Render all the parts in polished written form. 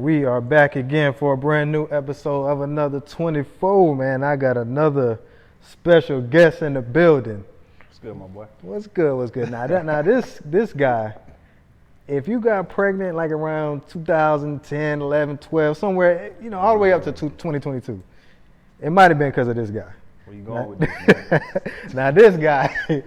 we are back again for a brand new episode of another 24, man. I got another special guest in the building. What's good, my boy? What's good? Now this guy, if you got pregnant like around 2010, 11, 12, somewhere, all the way up to 2022, it might have been because of this guy. Where you going with this, man? Now this guy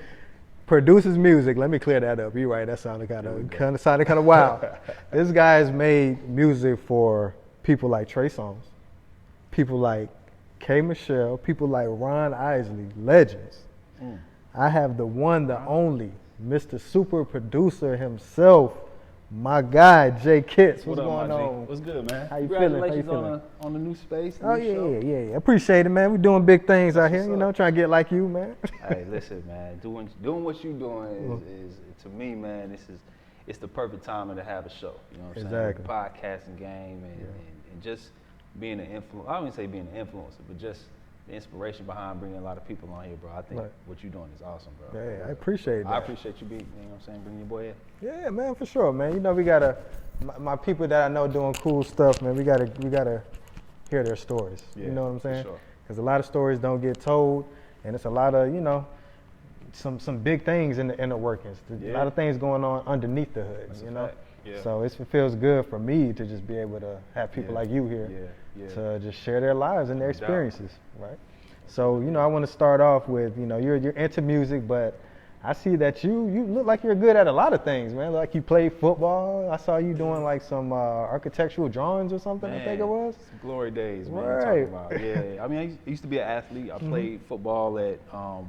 produces music. Let me clear that up. You're right. That sounded kind of wild. This guy has made music for people like Trey Songz, people like K. Michelle, people like Ron Isley, legends. I have the one, the only, Mr. Super Producer himself, my guy, J.Kits. What's going on? What's good, man? How you feeling? Congratulations on the new space. Oh, yeah. Appreciate it, man. We're doing big things out here, trying to get like you, man. Hey, listen, man. Doing what you're doing is to me, man, it's the perfect time to have a show. You know what I'm saying? The podcasting game and just being an influencer. I wouldn't say being an influencer, but just the inspiration behind bringing a lot of people on here, bro. I think what you're doing is awesome, bro. Yeah, I appreciate that. I appreciate you being, you know what I'm saying, bringing your boy in. Yeah, man, for sure, man. We gotta, my people that I know doing cool stuff, man, we gotta hear their stories. Yeah, you know what I'm saying? For sure. Because a lot of stories don't get told, and it's a lot of, some big things in the workings. A lot of things going on underneath the hood, That's you know? Yeah. So it feels good for me to just be able to have people like you here to just share their lives and their experiences, right? So, I want to start off with, you're into music, but I see that you look like you're good at a lot of things, man. Like you play football. I saw you doing like some architectural drawings or something, I think it was. Glory days, man. Right. About. Yeah. I mean, I used to be an athlete. I played football at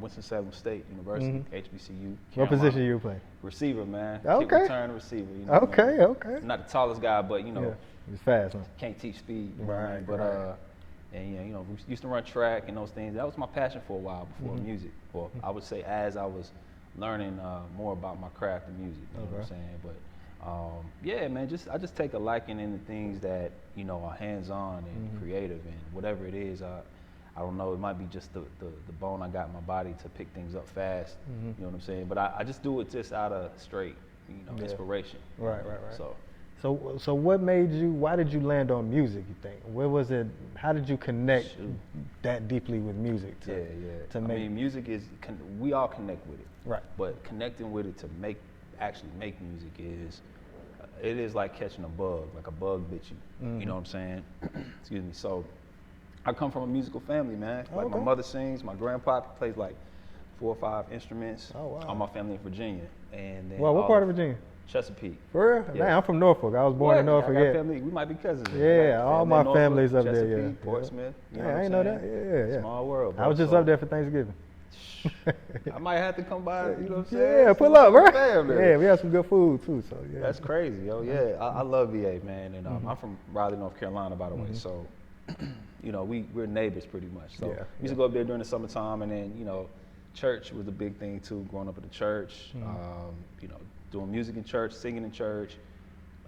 Winston-Salem State University, HBCU. What position you play? Receiver, man. Okay. Kick return receiver. Okay. I'm not the tallest guy, but He's fast, man. Can't teach speed. Right. But and we used to run track and those things. That was my passion for a while before music. Well, I would say as I was learning more about my craft and music. You know what I'm saying? But man, I just take a liking in the things that are hands-on and creative, and whatever it is, I don't know. It might be just the bone I got in my body to pick things up fast. You know what I'm saying? But I just do it just out of straight, inspiration. Right. So what made you? Why did you land on music? You think? Where was it? How did you connect that deeply with music? I mean, music is we all connect with it. Right. But connecting with it to actually make music it is like catching a bug, like a bug bit you. You know what I'm saying? Excuse me. So I come from a musical family, man. Like my mother sings, my grandpa plays like 4 or 5 instruments. Oh wow. All my family in Virginia, and then what part of Virginia? Chesapeake. For real? Yeah. Man, I'm from Norfolk. I was born in Norfolk. Family, we might be cousins. Yeah, all my Norfolk, family's up Chesapeake, there. Yeah. Portsmouth. You know I ain't know that. Yeah. Small world. Bro. I was just up there for Thanksgiving. I might have to come by. You know what I'm saying? Yeah, pull up, bro. Family. Yeah, we have some good food too. So yeah. That's crazy, yo. Yeah, I love VA, man, and I'm from Raleigh, North Carolina, by the way. So, we're neighbors pretty much. So we used to go up there during the summertime, and then church was a big thing too. Growing up at the church, doing music in church, singing in church,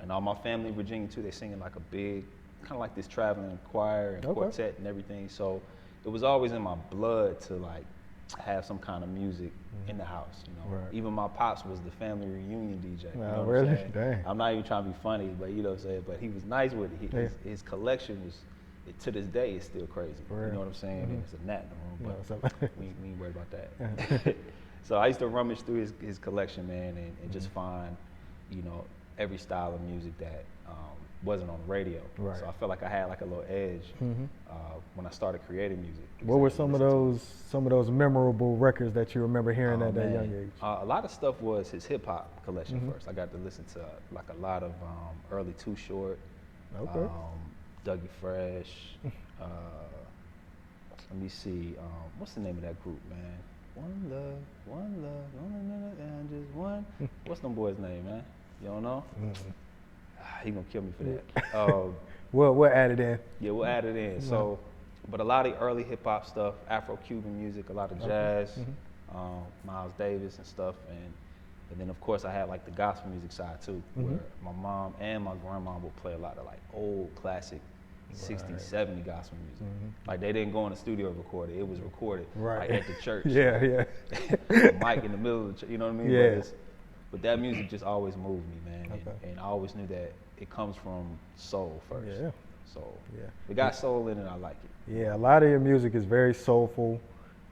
and all my family in Virginia too. They singing like a big, kind of like this traveling choir and quartet and everything. So it was always in my blood to like have some kind of music in the house. Right. Even my pops was the family reunion DJ. You know what really? I'm saying? Dang. I'm not even trying to be funny, but you know what I'm saying. But he was nice with it. His collection was. To this day, it's still crazy. You know what I'm saying? And it's a gnat in the room, but we ain't worried about that. So I used to rummage through his collection, man, and just find, every style of music that wasn't on the radio. Right. So I felt like I had like a little edge when I started creating music. What were some of those memorable records that you remember hearing at that young age? A lot of stuff was his hip hop collection first. I got to listen to like a lot of early Too Short. Okay. Dougie Fresh. Let me see. What's the name of that group, man? One love, and just one. What's them boys' name, man? You don't know? He gonna kill me for that. We'll add it in. Yeah, we'll add it in. So, but a lot of the early hip hop stuff, Afro-Cuban music, a lot of jazz, Miles Davis and stuff, and then of course I had like the gospel music side too, where my mom and my grandma would play a lot of like old classic 60, 70 gospel music. Like they didn't go in the studio and record it. It was recorded like at the church. Yeah. The mic in the middle of the church, you know what I mean? Yeah. But that music just always moved me, man. Okay. And I always knew that it comes from soul first. Yeah. So Yeah. it got soul in it. I like it. Yeah, a lot of your music is very soulful,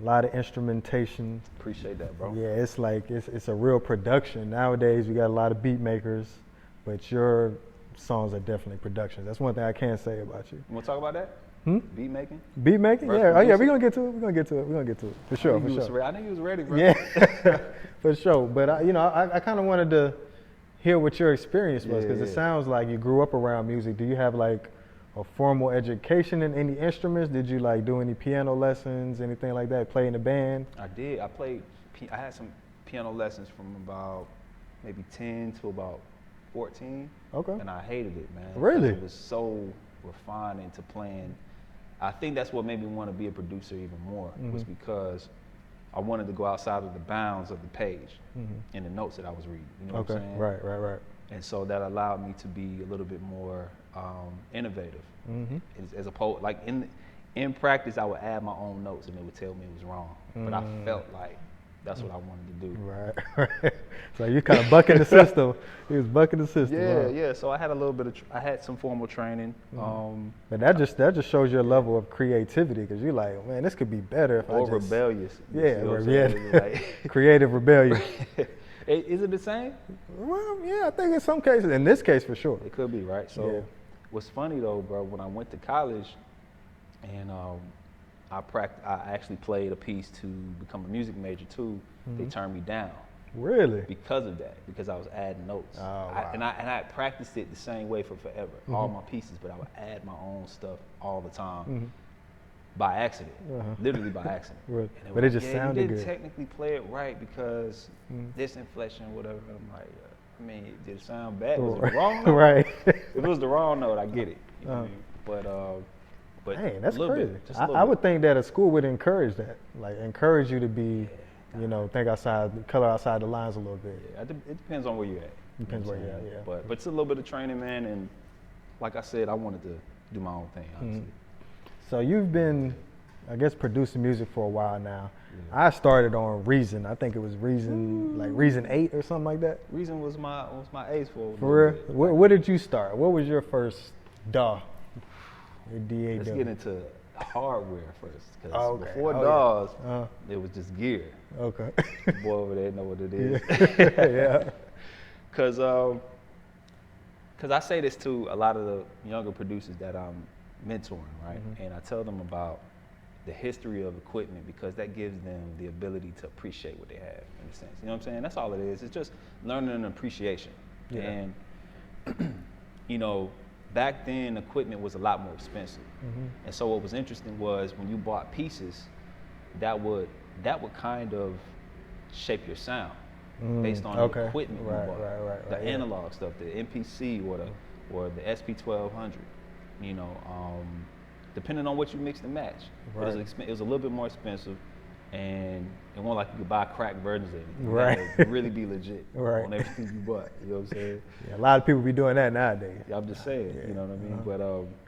a lot of instrumentation. Appreciate that, bro. Yeah, it's like it's a real production. Nowadays we got a lot of beat makers, but your songs are definitely productions. That's one thing I can say about you. You want to talk about that? Beat making? Beat making? Verse Yeah. Oh yeah, producing? we're gonna get to it. We're gonna get to it. We're gonna get to it. For sure, I knew you was ready, bro. Yeah, for sure. But I kind of wanted to hear what your experience was, because it sounds like you grew up around music. Do you have like a formal education in any instruments? Did you like do any piano lessons, anything like that? Play in a band? I did. I had some piano lessons from about maybe 10 to about 14. Okay. And I hated it, man. Really? It was so refining to playing. I think that's what made me want to be a producer even more, was because I wanted to go outside of the bounds of the page and the notes that I was reading. You know what I'm saying? Right. And so that allowed me to be a little bit more innovative. As opposed, like in practice, I would add my own notes and they would tell me it was wrong. But I felt like that's what I wanted to do. Right. So you kind of bucking the system. He was bucking the system. Yeah. So I had a little bit of, I had some formal training. But that just shows your level of creativity, because you're like, man, this could be better if I just. Rebellious. Like creative rebellion. Is it the same? Well, yeah, I think in some cases, in this case for sure. It could be, right? So what's funny though, bro, when I went to college and I actually played a piece to become a music major too, they turned me down. Really? Because of that, because I was adding notes. Oh, wow. And I practiced it the same way for forever, all my pieces, but I would add my own stuff all the time by accident, literally by accident. Right. And But it just sounded you didn't good. technically play it right because this inflection, whatever. I'm like, I mean, did it sound bad? Was it wrong? Right. If it was the wrong note, I get it. You know what I mean? But dang, that's a little crazy. bit, just a little I bit. would think that a school would encourage that, like encourage you to be, think outside, color outside the lines a little bit. Yeah, it depends on where you're at. Depends where you're at, yeah. But it's a little bit of training, man, and like I said, I wanted to do my own thing, honestly. So you've been, I guess, producing music for a while now. Yeah. I started on Reason. I think it was Reason, like Reason 8 or something like that. Reason was my ace for. For real? Where did you start? What was your first DAW? Your DAW? Let's get into hardware first, because before Oh, DAWs, it was just gear. Okay. Boy over there know what it is. Yeah. Because I say this to a lot of the younger producers that I'm mentoring, right? And I tell them about the history of equipment, because that gives them the ability to appreciate what they have, in a sense. You know what I'm saying? That's all it is. It's just learning an appreciation. Yeah. And, back then equipment was a lot more expensive. And so what was interesting was when you bought pieces, that would kind of shape your sound based on the equipment you bought. Right, the analog stuff, the MPC or the SP1200, depending on what you mixed and match. Right. It was a little bit more expensive, and it wasn't like you could buy cracked versions of it. You had to really be legit on everything you bought. You know what I'm saying? Yeah, a lot of people be doing that nowadays. Yeah, I'm just saying. You know what I mean? But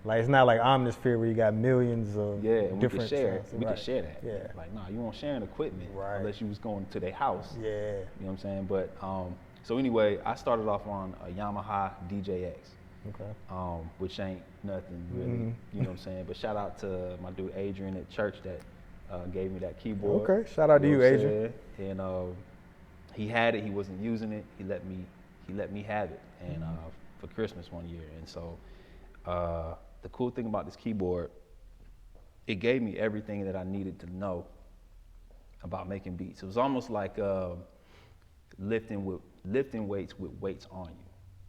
like, it's not like Omnisphere where you got millions of and different we could share that. Yeah. Like, nah, you won't share equipment unless you was going to their house. Yeah. You know what I'm saying? But so anyway, I started off on a Yamaha DJX. Okay. Which ain't nothing really, you know what I'm saying? But shout out to my dude Adrian at church that gave me that keyboard. Okay, shout out to you, Adrian. And he had it, he wasn't using it. He let me have it, and for Christmas one year. And so the cool thing about this keyboard, it gave me everything that I needed to know about making beats. It was almost like lifting weights with weights on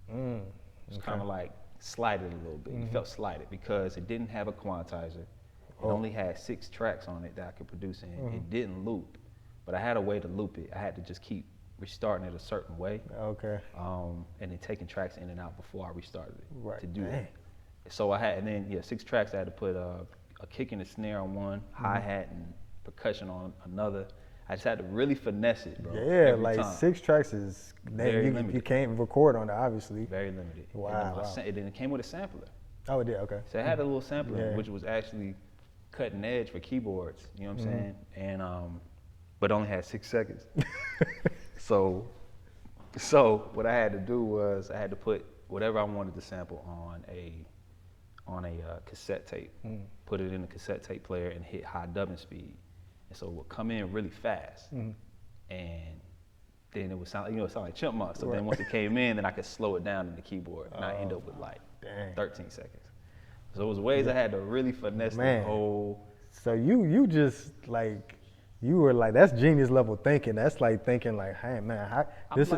you. It's kind of like slighted a little bit. You felt slighted because it didn't have a quantizer. It only had 6 tracks on it that I could produce in. It didn't loop, but I had a way to loop it. I had to just keep restarting it a certain way. Okay. And then taking tracks in and out before I restarted it to do Dang. that. So I had, 6 tracks. I had to put a kick and a snare on one, hi-hat and percussion on another. I just had to really finesse it, bro. Yeah, like time. 6 tracks is, you can't record on it, obviously. Very limited. Wow. And then it came with a sampler. Oh, it did, okay. So it had a little sampler, which was actually cutting edge for keyboards, you know what I'm saying? And, but only had 6 seconds. So So what I had to do was I had to put whatever I wanted to sample on a cassette tape, put it in a cassette tape player and hit high dubbing speed. And so it would come in really fast. And then it would sound, it sound like chipmunks. So then once it came in, then I could slow it down in the keyboard and I end up with like 13 seconds. So it was ways I had to really finesse the whole. So you just like, you were like, that's genius level thinking. That's like thinking like, hey man,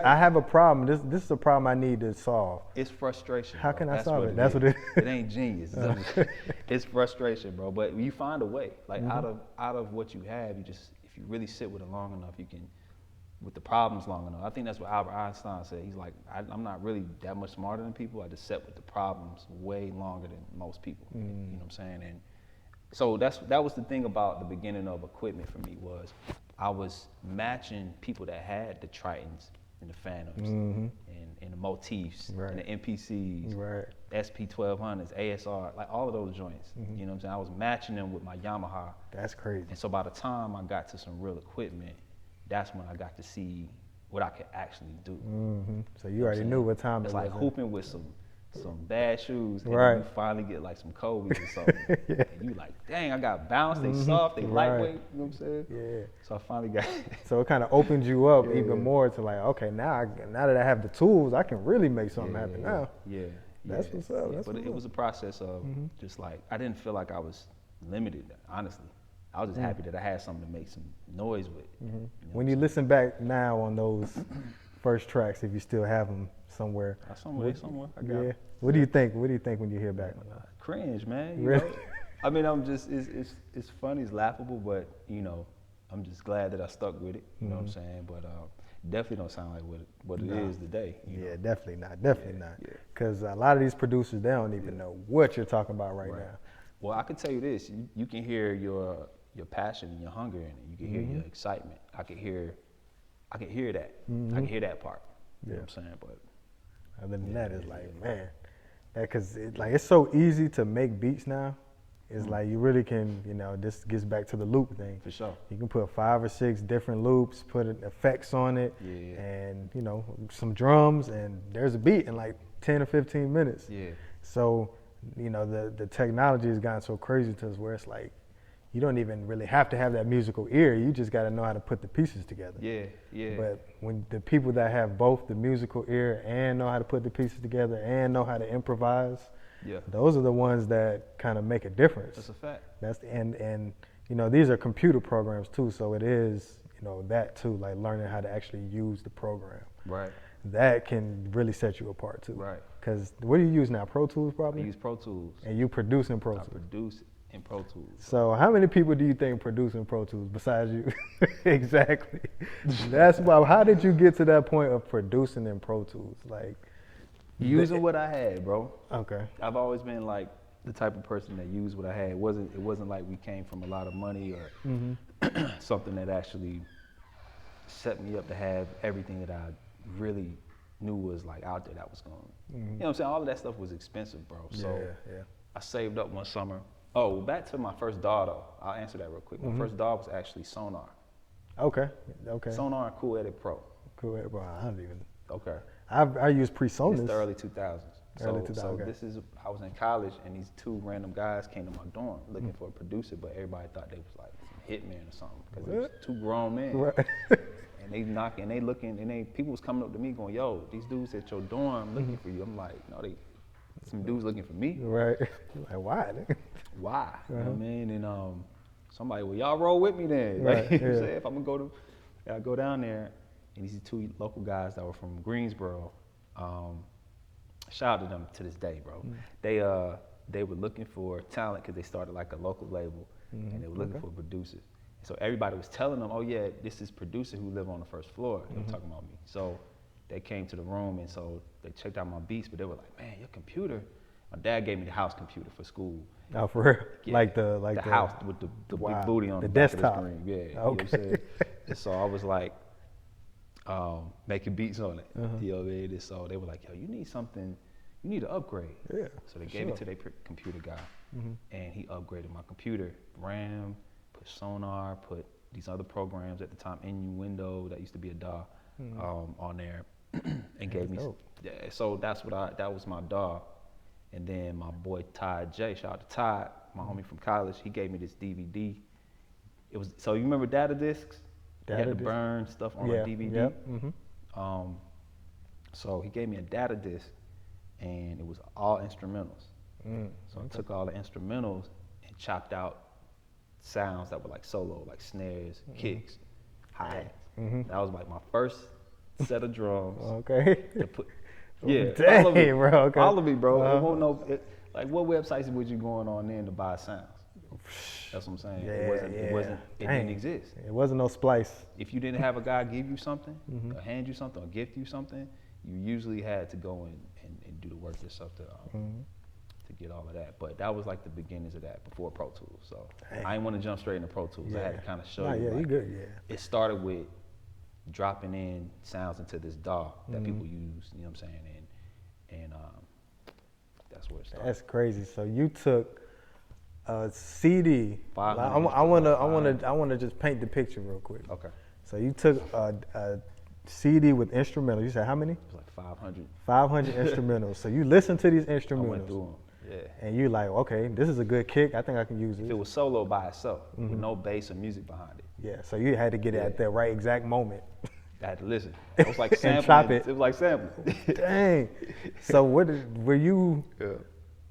I have a problem. This is a problem I need to solve. It's frustration. How can I solve it? That's what it is. It ain't genius. It's frustration, bro. But you find a way. Like out of what you have, you just, if you really sit with it long enough, you can, with the problems long enough. I think that's what Albert Einstein said. He's like, I'm not really that much smarter than people. I just sat with the problems way longer than most people. You know what I'm saying? And so that was the thing about the beginning of equipment for me, was I was matching people that had the Tritons and the Phantoms and the Motifs and the MPCs, SP1200s, ASR, like all of those joints. You know what I'm saying? I was matching them with my Yamaha. That's crazy. And so by the time I got to some real equipment, that's when I got to see what I could actually do. So you already knew what time it was. It's like hooping with some bad shoes, and you finally get like some Kobe's or something. And you like, dang, I got bounce, they soft, they lightweight, you know what I'm saying? Yeah. So I finally got So it kind of opened you up even more to like, okay, now that I have the tools, I can really make something happen now. That's what's up. But it was a process of just like, I didn't feel like I was limited, honestly. I was just happy that I had something to make some noise with. You know when you listen back now on those first tracks, if you still have them somewhere. Somewhere. I got them. What do you think? What do you think when you hear back? Cringe, man. Really? Know? I mean, I'm just, it's funny, it's laughable, but I'm just glad that I stuck with it. You know what I'm saying? But definitely don't sound like what it is today. You know? Definitely not. Definitely not. Because a lot of these producers, they don't even know what you're talking about right now. Well, I can tell you this: you can hear your passion and your hunger in it. You can hear your excitement. I can hear that. I can hear that part. You know what I'm saying? But other than that, it's like, man, because it's so easy to make beats now. It's like you really can, this gets back to the loop thing. For sure. You can put 5 or 6 different loops, put effects on it, and some drums, and there's a beat in like 10 or 15 minutes. Yeah. So, the technology has gotten so crazy to us where it's like, you don't even really have to have that musical ear. You just got to know how to put the pieces together. Yeah. But when the people that have both the musical ear and know how to put the pieces together and know how to improvise, those are the ones that kind of make a difference. That's a fact. And these are computer programs too, so it is that too, like learning how to actually use the program. Right. That can really set you apart too. Right. Because what do you use now? Pro Tools probably? I use Pro Tools. And you produce in Pro Tools? I produce in Pro Tools. So how many people do you think produce in Pro Tools besides you? Exactly. That's why. How did you get to that point of producing in Pro Tools? Like using what I had, bro. Okay. I've always been like the type of person that used what I had. It wasn't like we came from a lot of money or something that actually set me up to have everything that I really knew was like out there that was going. You know what I'm saying? All of that stuff was expensive, bro. So I saved up one summer. Oh, back to my first DAW though. I'll answer that real quick. My first DAW was actually Sonar. Okay. Sonar and Cool Edit Pro. Cool Edit Pro. I don't even. Okay. I use PreSonus. It's the early 2000s. So this is, I was in college and these 2 random guys came to my dorm looking for a producer, but everybody thought they was like some hitman or something because it was 2 grown men. Right. And they knocking, they looking, and people was coming up to me going, "Yo, these dudes at your dorm looking for you." I'm like, "No, some dudes looking for me." Right. Like, why? Why? You know what I mean? And somebody, well, y'all roll with me then. Right. You know what I'm saying? If I'm gonna I go down there, and these 2 local guys that were from Greensboro. Shout out to them to this day, bro. They were looking for talent because they started like a local label, and they were looking for producers. So everybody was telling them, "Oh yeah, this is producer who live on the first floor." They were talking about me. So they came to the room, and so they checked out my beats, but they were like, "Man, your computer." My dad gave me the house computer for school. Oh, for real? Yeah, like the house with the big booty on the back desktop. of the screen. Yeah. Okay. You know what I'm saying? And so I was like, making beats on it. You know what I mean? And so they were like, "Yo, you need something. You need to upgrade." Yeah. So they gave it to their computer guy, and he upgraded my computer, RAM, put Sonar, put these other programs at the time, Innuendo, that used to be a DAW, on there. and gave me. Yeah, so that was my dog. And then my boy Ty J, shout out to Ty, my homie from college. He gave me this DVD. It was so you remember data discs? You had to burn stuff on a DVD. Yep. So he gave me a data disc, and it was all instrumentals. So I took all the instrumentals and chopped out sounds that were like solo, like snares, kicks, hi-hats. That was like my first set of drums. Okay. To put, yeah, dang, all of it, bro. Okay. All of it, bro. It won't know. Like, what websites was you going on then to buy sounds? That's what I'm saying. It didn't exist. It wasn't no Splice. If you didn't have a guy give you something, or hand you something, or gift you something, you usually had to go and do the work yourself to get all of that. But that was like the beginnings of that before Pro Tools. So I didn't want to jump straight into Pro Tools. I had to kind of show you. You good. Yeah. It started with dropping in sounds into this DAW that people use. You know what I'm saying? And that's where it started. That's crazy. So you took a CD. I 500 want to just paint the picture real quick. Okay. So you took a CD with instrumentals. You said how many? It was like 500. 500 instrumentals. So you listen to these I went instrumentals. through them. Yeah. And you like, okay, this is a good kick. I think I can use If it. it was solo by itself, with no bass or music behind it, Yeah. So you had to get it at that right exact moment. I had to listen. It was like sampling. And chop it. It was like sampling. Dang. So what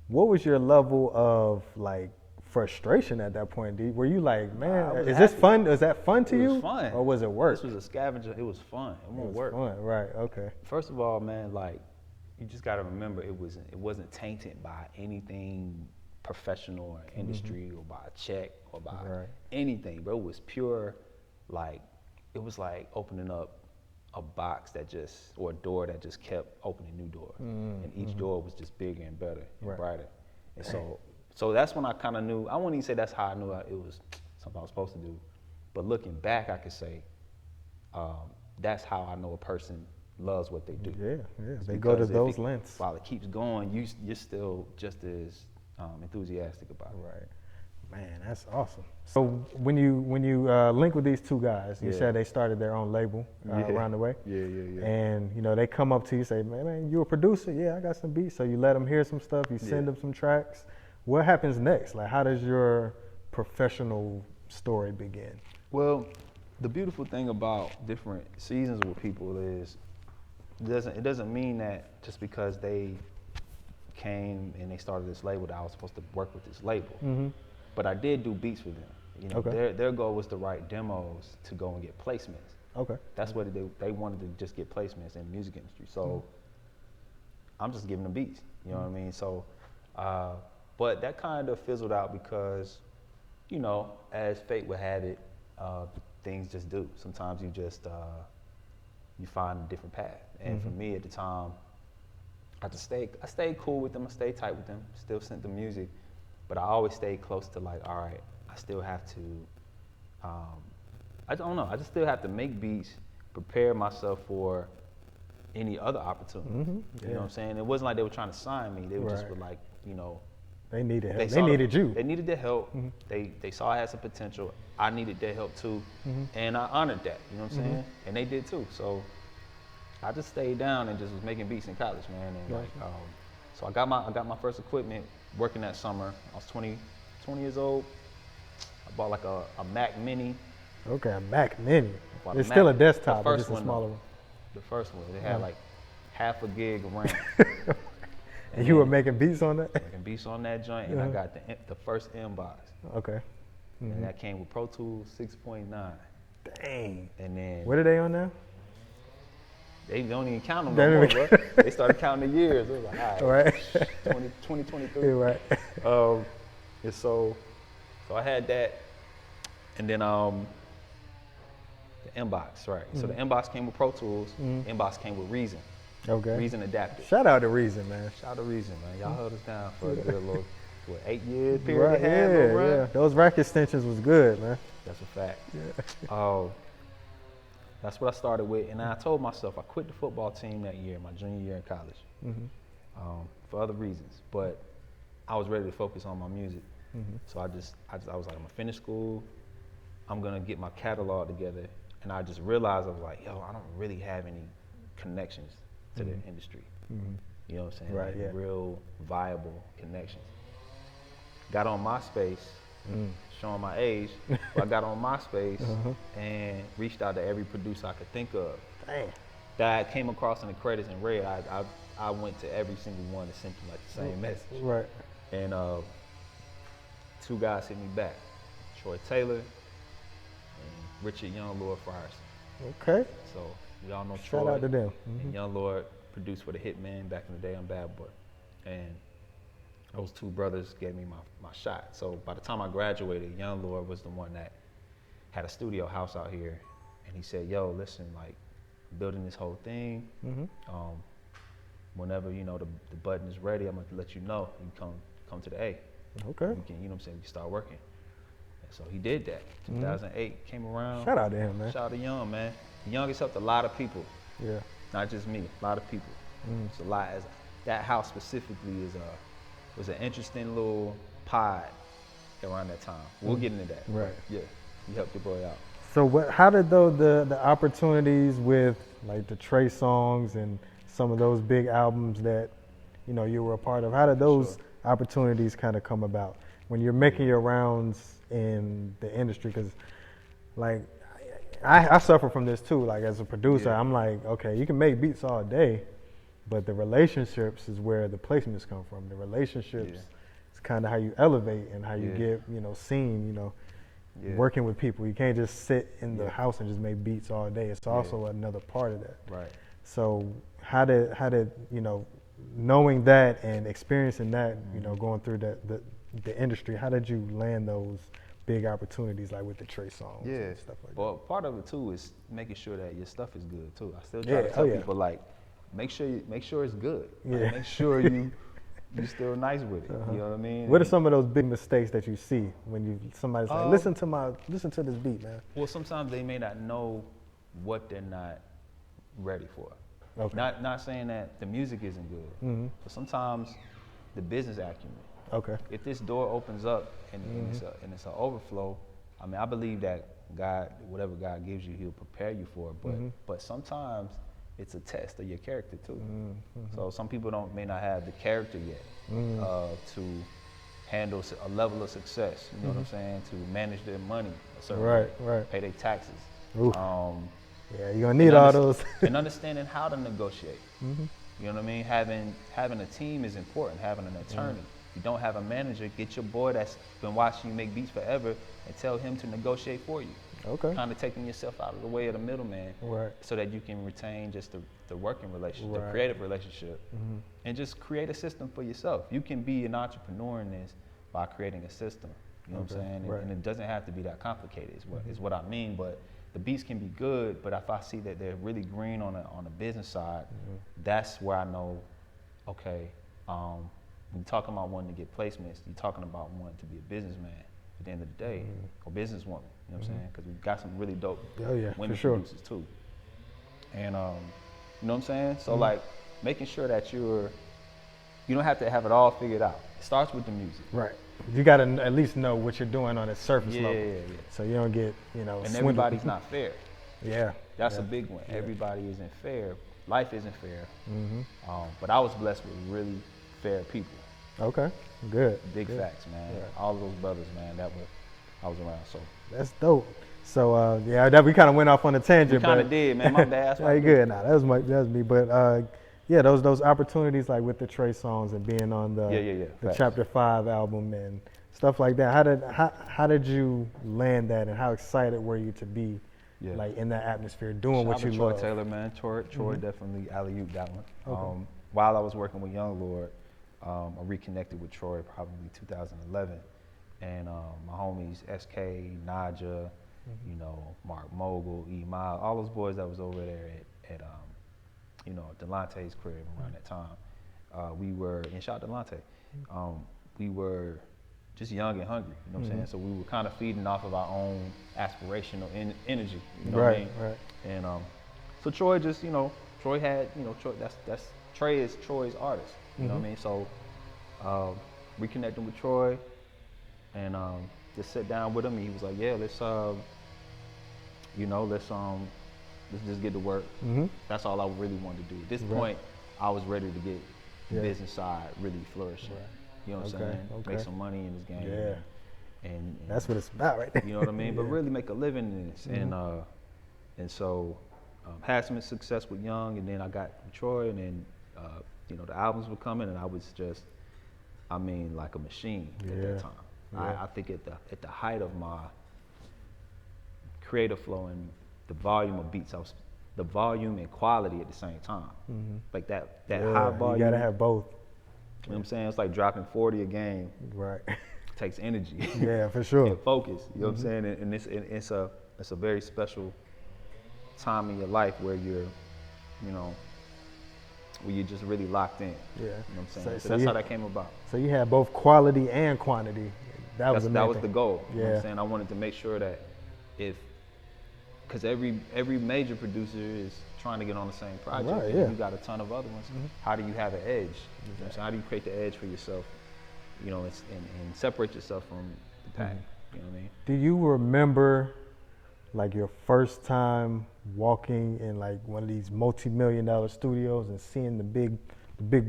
was your level of like frustration at that point? Were you like, man, is this fun? Is that fun to you? It was fun. Or was it work? This was a scavenger. It was fun. It won't work. Fun. Right. Okay. First of all, man, like, you just got to remember it wasn't tainted by anything professional or industry or by a check or by anything, bro. It was pure, like, it was like opening up a box or a door that just kept opening new doors. And each door was just bigger and better and brighter. And so that's when I kind of knew, I wouldn't even say that's how I knew it was something I was supposed to do. But looking back, I could say that's how I know a person loves what they do. Yeah. They go to those lengths. While it keeps going, you're still just as enthusiastic about it. Right. Man, that's awesome. So when you link with these two guys, you said they started their own label around the way. Yeah. And they come up to you, say, man, you a producer? Yeah, I got some beats. So you let them hear some stuff. You send them some tracks. What happens next? Like, how does your professional story begin? Well, the beautiful thing about different seasons with people is it doesn't mean that just because they came and they started this label that I was supposed to work with this label. But I did do beats for them. Their goal was to write demos to go and get placements. Okay. That's what they wanted to just get placements in the music industry. So I'm just giving them beats. You know what I mean? So, but that kind of fizzled out because, as fate would have it, things just do. Sometimes you just you find a different path. And for me at the time, I stayed cool with them. I stayed tight with them. Still sent them music. But I always stayed close to like, all right, I still have to, I don't know, I just still have to make beats, prepare myself for any other opportunity. You know what I'm saying? It wasn't like they were trying to sign me. They were just were like, they needed help. They needed you. They needed their help. They saw I had some potential. I needed their help too. And I honored that, you know what I'm saying? And they did too. So I just stayed down and just was making beats in college, man. And so I got my first equipment working that summer. I was 20 years old. I bought like a Mac Mini. Okay, a Mac Mini. It's still a desktop, but just a smaller one. The first one. It had like half a gig of RAM. And you were making beats on that? Making beats on that joint, and I got the first inbox. Okay. And that came with Pro Tools 6.9. Dang. And then what are they on now? They don't even count them no more, bro. They started counting the years. It was like, all right, 2023. Right. And so I had that, and then the inbox, right? So the inbox came with Pro Tools. Inbox came with Reason. Okay. Reason adapted. Shout out to Reason, man. Shout out to Reason, man. Y'all held us down for a good little 8 years period. Right, yeah. Those rack extensions was good, man. That's a fact. Yeah. That's what I started with, and I told myself I quit the football team that year, my junior year in college, for other reasons. But I was ready to focus on my music, so I was like, I'm gonna finish school, I'm gonna get my catalog together, and I just realized I was like, yo, I don't really have any connections to the industry. You know what I'm saying? Right, like real viable connections. Got on MySpace, showing my age, but I got on MySpace and reached out to every producer I could think of. Damn. That I came across in the credits and read. I went to every single one and sent them like the same message. Right. And 2 guys hit me back, Troy Taylor and Richard Young Lord Frierson. Okay. So we all know Shout Troy. out to them. And Young Lord produced for the Hitman back in the day on Bad Boy. And those 2 brothers gave me my shot. So by the time I graduated, Young Lord was the one that had a studio house out here. And he said, yo, listen, like, I'm building this whole thing. Whenever, you know, the button is ready, I'm gonna let you know. You come to the A. Okay. You can, you know what I'm saying, we start working. And so he did that. 2008 came around. Shout out to him, man. Shout out to Young, man. Young has helped a lot of people. Yeah. Not just me, a lot of people. It's a lot. That house specifically was an interesting little pod around that time. We'll get into that. Right. Yeah, he helped your boy out. So how did the opportunities with like the Trey songs and some of those big albums that, you know, you were a part of, how did those opportunities kind of come about when you're making your rounds in the industry? Because like I suffer from this too. Like as a producer, I'm like, okay, you can make beats all day, but the relationships is where the placements come from. The relationships is kind of how you elevate and how you get, you know, seen, you know, working with people. You can't just sit in the house and just make beats all day. It's also another part of that. Right. So how did you know, knowing that and experiencing that, you know, going through the industry, how did you land those big opportunities like with the Trey songs and stuff like that? Well, part of it too is making sure that your stuff is good too. I still try to tell people like, make sure it's good. Like, make sure you still nice with it. You know what I mean? What are some of those big mistakes that you see when somebody's like, listen to this beat, man? Well, sometimes they may not know what they're not ready for. Okay. Not saying that the music isn't good, but sometimes the business acumen. Okay. If this door opens up and it's an overflow, I mean, I believe that God, whatever God gives you, He'll prepare you for it. But sometimes it's a test of your character too. So some people may not have the character yet to handle a level of success. You know what I'm saying? To manage their money a certain way, pay their taxes. Yeah, you're gonna need all those. And understanding how to negotiate. You know what I mean? Having a team is important. Having an attorney. If you don't have a manager, get your boy that's been watching you make beats forever and tell him to negotiate for you. Okay. Kind of taking yourself out of the way of the middleman, so that you can retain just the working relationship, the creative relationship, and just create a system for yourself. You can be an entrepreneur in this by creating a system. You know what I'm saying? And it doesn't have to be that complicated. Is what I mean. But the beats can be good, but if I see that they're really green on the business side, that's where I know, okay, when you're talking about wanting to get placements, you're talking about wanting to be a businessman at the end of the day, or businesswoman, you know what I'm saying? Because we've got some really dope women producers too. And you know what I'm saying? So like making sure that you don't have to have it all figured out. It starts with the music. Right. You got to at least know what you're doing on a surface level. Yeah. So you don't get, you know, and everybody's not fair. That's a Yeah. big one. Everybody isn't fair. Life isn't fair. But I was blessed with really fair people. Okay. Good. Big facts, man. All of those brothers, man, I was around. So that's dope. So that we kind of went off on a tangent. We kind of did, man. My bad. Yeah, good. Nah, that was me. But yeah, those opportunities like with the Trey songs and being on the Chapter 5 album and stuff like that. How did you land that, and how excited were you to be like in that atmosphere doing what you love? Troy Taylor, man. Troy definitely alley-ooped that one. Okay. While I was working with Young Lord, I reconnected with Troy probably 2011, and my homies SK, Naja, you know, Mark Mogul, E Miles, all those boys that was over there at you know, Delante's crib around that time. We were, and shout out Delante, we were just young and hungry, you know what I'm saying? So we were kind of feeding off of our own aspirational energy, you know what I mean? Right. And so Troy just, you know, Troy had, you know, Troy, that's Trey is Troy's artist, you know what I mean? So reconnecting with Troy and just sit down with him. He was like, yeah, let's, you know, let's let's just get to work. That's all I really wanted to do. At this point, I was ready to get the business side really flourishing. You know what I'm saying? Make some money in this game. Yeah. And that's what it's about, right there. You know what I mean? But really make a living in this. And so had some success with Young, and then I got Troy, and then you know, the albums were coming, and I was just, I mean, like a machine at that time. I think at the height of my creative flow and the volume of beats, the volume and quality at the same time. Like that high volume. You gotta have both. You know what I'm saying? It's like dropping 40 a game. Right. Takes energy. Yeah, for sure. And focus. You know what I'm saying? And it's a very special time in your life where you're, you know, where you're just really locked in. Yeah. You know what I'm saying? So that's how that came about. So you had both quality and quantity. That was the goal. Yeah. You know what I'm saying? I wanted to make sure that because every major producer is trying to get on the same project. Right, and you got a ton of other ones. How do you have an edge? You know what I'm saying? How do you create the edge for yourself? You know, and separate yourself from the pack. You know what I mean? Do you remember like your first time walking in like one of these multi-million-dollar studios and seeing the big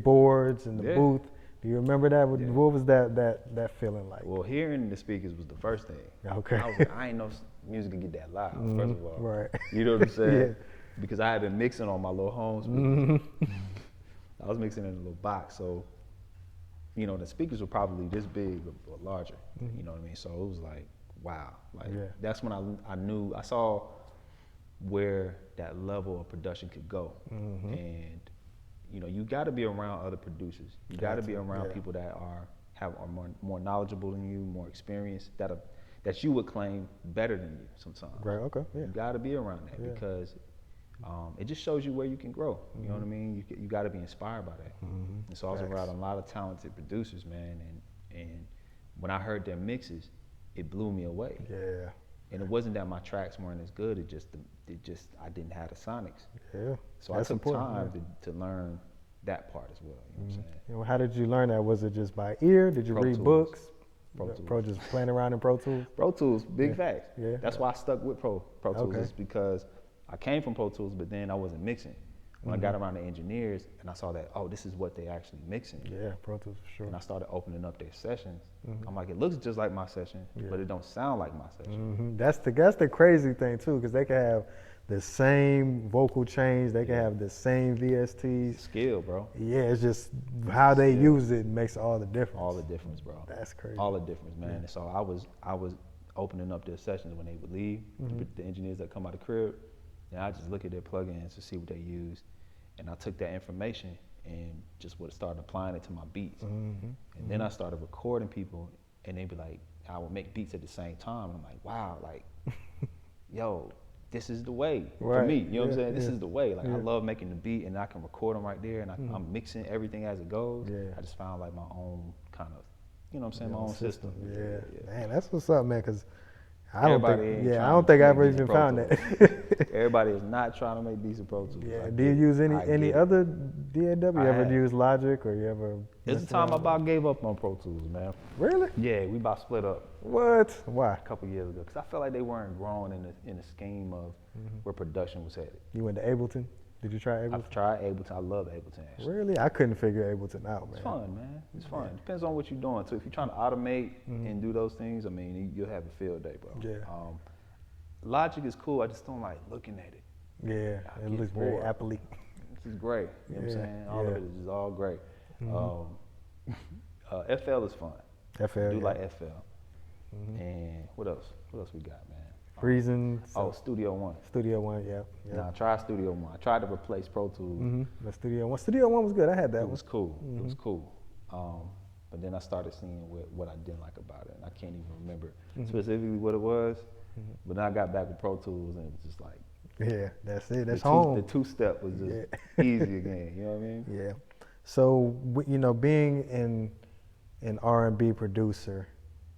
boards and the booth? Do you remember that? What was that feeling like? Well, hearing the speakers was the first thing. Okay. I was like, I ain't know music could get that loud, first of all. Right. You know what I'm saying? Because I had been mixing on my little home speaker. I was mixing in a little box, so, you know, the speakers were probably this big or larger. You know what I mean? So it was like, wow. Like, that's when I knew, I saw where that level of production could go. And, you know, you got to be around other producers. You got to be around people that are more knowledgeable than you, more experienced, that you would claim better than you sometimes. Right. Okay. Yeah. You got to be around that because it just shows you where you can grow. You know what I mean? You got to be inspired by that. And so I was around a lot of talented producers, man, and when I heard their mixes, it blew me away. Yeah. And it wasn't that my tracks weren't as good. It just I didn't have the sonics. Yeah. So I took time to learn that part as well. You know what I'm saying? You know, how did you learn that? Was it just by ear? Did you read books? Pro just playing around in Pro Tools? Pro Tools, big facts. Yeah. That's why I stuck with Pro Tools, is because I came from Pro Tools, but then I wasn't mixing. When I got around the engineers and I saw that, oh, this is what they actually mixing. Yeah, Pro Tools for sure. And I started opening up their sessions. I'm like, it looks just like my session, but it don't sound like my session. That's the crazy thing too, because they can have the same vocal change, they can have the same VSTs. Skill, bro. Yeah, it's just how they use it makes all the difference. All the difference, bro. That's crazy. All the difference, man. And so I was opening up their sessions when they would leave, the engineers that come out of the crib, and I just look at their plugins to see what they use. And I took that information and just would start applying it to my beats. And then I started recording people, and they'd be like, I would make beats at the same time. And I'm like, wow, like, yo, this is the way for me. You know what I'm saying? This is the way. Like, I love making the beat, and I can record them right there, and I'm mixing everything as it goes. I just found like my own kind of, you know what I'm saying, my own system. Man, that's what's up, man, because I don't think I ever even found that. Everybody is not trying to make beats in Pro Tools. Yeah. Do you use any other DAW? You ever use Logic, or you ever? There's a time I about gave up on Pro Tools, man. Really? Yeah, we about split up. What? Why? A couple years ago, because I felt like they weren't growing in the scheme of where production was headed. You went to Ableton? Did you try Ableton? I've tried Ableton. I love Ableton, actually. Really? I couldn't figure Ableton out, man. It's fun, man. It's fun. It depends on what you're doing, too. If you're trying to automate and do those things, I mean, you'll have a field day, bro. Yeah. Logic is cool. I just don't like looking at it. Yeah, it looks very Apple-y. This is great. You know what I'm saying? All of it is just all great. FL is fun. FL, I do like FL. And what else? What else we got, man? Reason. Studio One. Studio One, yeah. Nah, I tried Studio One. I tried to replace Pro Tools. The Studio One. Studio One was good. I had that. It was cool. It was cool. But then I started seeing what I didn't like about it, and I can't even remember specifically what it was. But then I got back with Pro Tools, and it was just like, yeah, that's it. That's home. The two-step was just easy again. You know what I mean? Yeah. So, you know, being an R&B producer,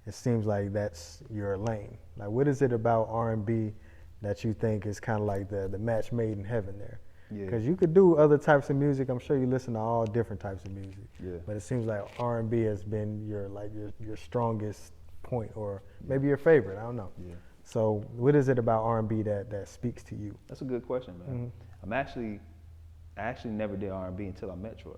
it seems like that's your lane. Like, what is it about R&B that you think is kind of like the match made in heaven there? Because you could do other types of music. I'm sure you listen to all different types of music. Yeah. But it seems like R&B has been your strongest point, or maybe your favorite. I don't know. Yeah. So what is it about R&B that speaks to you? That's a good question, man. I actually never did R&B until I met Troy.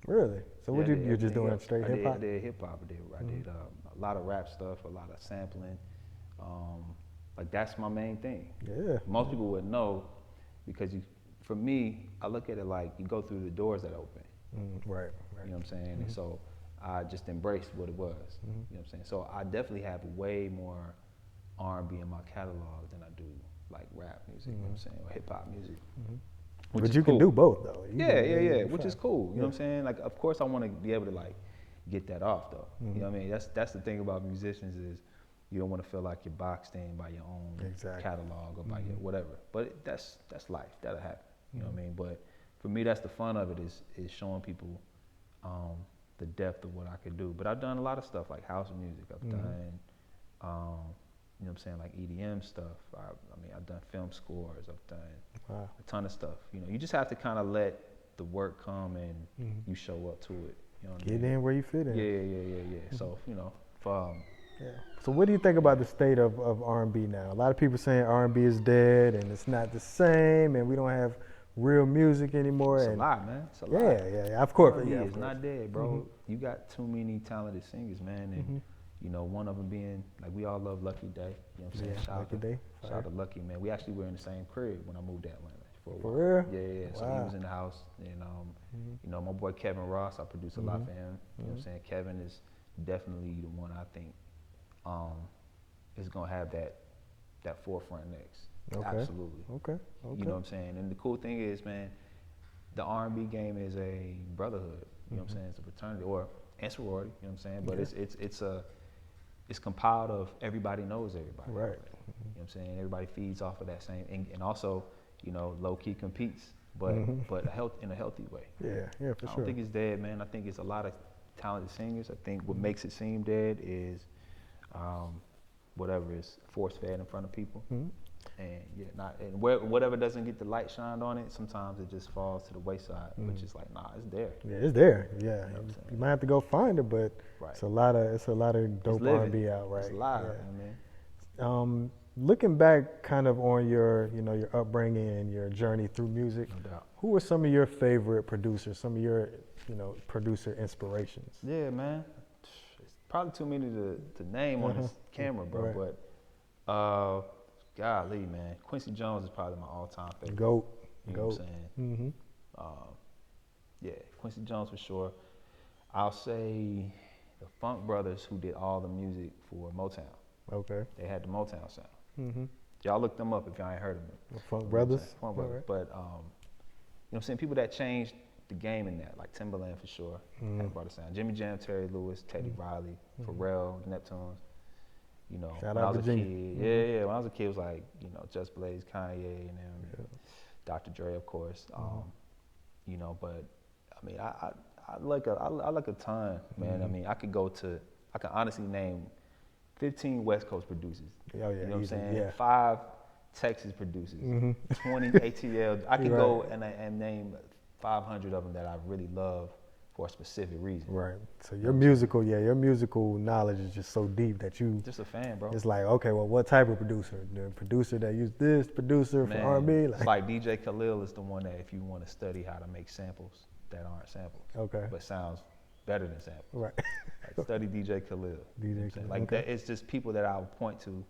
Really? So Yeah, you're just doing straight hip hop? I did hip hop. I did a lot of rap stuff, a lot of sampling. Like that's my main thing. Yeah. Most people would know because for me, I look at it like you go through the doors that open. Right. You know what I'm saying? And so I just embraced what it was. You know what I'm saying? So I definitely have way more R&B in my catalog than I do like rap music. You know what I'm saying? Or hip hop music. But you can do both though. Yeah, which is cool. You know what I'm saying? Like, of course, I want to be able to like get that off though. You know what I mean? That's the thing about musicians is you don't want to feel like you're boxed in by your own catalog or by your whatever. But that's life. That'll happen. You know what I mean? But for me, that's the fun of it is showing people the depth of what I could do. But I've done a lot of stuff like house music. I've done, you know what I'm saying, like EDM stuff. I mean, I've done film scores. I've done a ton of stuff. You know, you just have to kind of let the work come and you show up to it. You know what Get in where you fit in. Yeah. So, you know, So what do you think about the state of R&B now? A lot of people saying R&B is dead and it's not the same and we don't have real music anymore. It's a lot, man. It's a lot. Yeah, of course. R&B is not dead, bro. You got too many talented singers, man. And, you know, one of them being, like, we all love Lucky Day. You know what I'm saying? Shout out to Lucky, man. We actually were in the same crib when I moved to Atlanta for a while. For real? Yeah. So he was in the house. And, you know, my boy Kevin Ross, I produce a lot for him. You know what I'm saying? Kevin is definitely the one I think is going to have that forefront next. Okay. Absolutely. Okay. You know what I'm saying? And the cool thing is, man, the R&B game is a brotherhood. You know what I'm saying? It's a fraternity and sorority. You know what I'm saying? But it's compiled of everybody knows everybody. Right. You know what I'm saying? Everybody feeds off of that same, and also, you know, low key competes, but in a healthy way. Yeah, for sure. I don't think it's dead, man. I think it's a lot of talented singers. I think what makes it seem dead is whatever is force fed in front of people. And whatever doesn't get the light shined on it, sometimes it just falls to the wayside, which is like, nah, it's there. Yeah, it's there. Yeah, You know what I'm you saying? might have to go find it, but it's a lot of dope R&B out, right? It's live, you know, man. Looking back, kind of on your upbringing and your journey through music, No doubt. who are some of your favorite producers? Some of your producer inspirations? Yeah, man. It's probably too many to name on this camera, bro. Right. But golly, man, Quincy Jones is probably my all-time favorite. GOAT. You know what I'm saying? Yeah, Quincy Jones for sure. I'll say the Funk Brothers, who did all the music for Motown. Okay. They had the Motown sound. Y'all look them up if y'all ain't heard of them. The Funk Brothers. Funk Brothers. Right. But you know what I'm saying? People that changed the game in that, like Timbaland for sure, had brought a sound. Jimmy Jam, Terry Lewis, Teddy Riley, Pharrell, the Neptunes. You know, Shout when out I was Virginia. a kid, yeah. When I was a kid, it was like, you know, Just Blaze, Kanye, and then Dr. Dre, of course. You know, but I mean, I like a ton, man. I mean, I can honestly name 15 West Coast producers. Oh, yeah, you know what I'm easily, saying? yeah. 5 Texas producers, 20 ATL. I could go and name 500 of them that I really love for a specific reason. Right. So your musical knowledge is just so deep that you Just a fan, bro. It's like, okay, well, what type of producer? The producer that used this producer for R&B? It's like DJ Khalil is the one that if you want to study how to make samples that aren't samples, but sounds better than samples. Right. Like study DJ Khalil. DJ Khalil. Like that, it's just people that I'll point to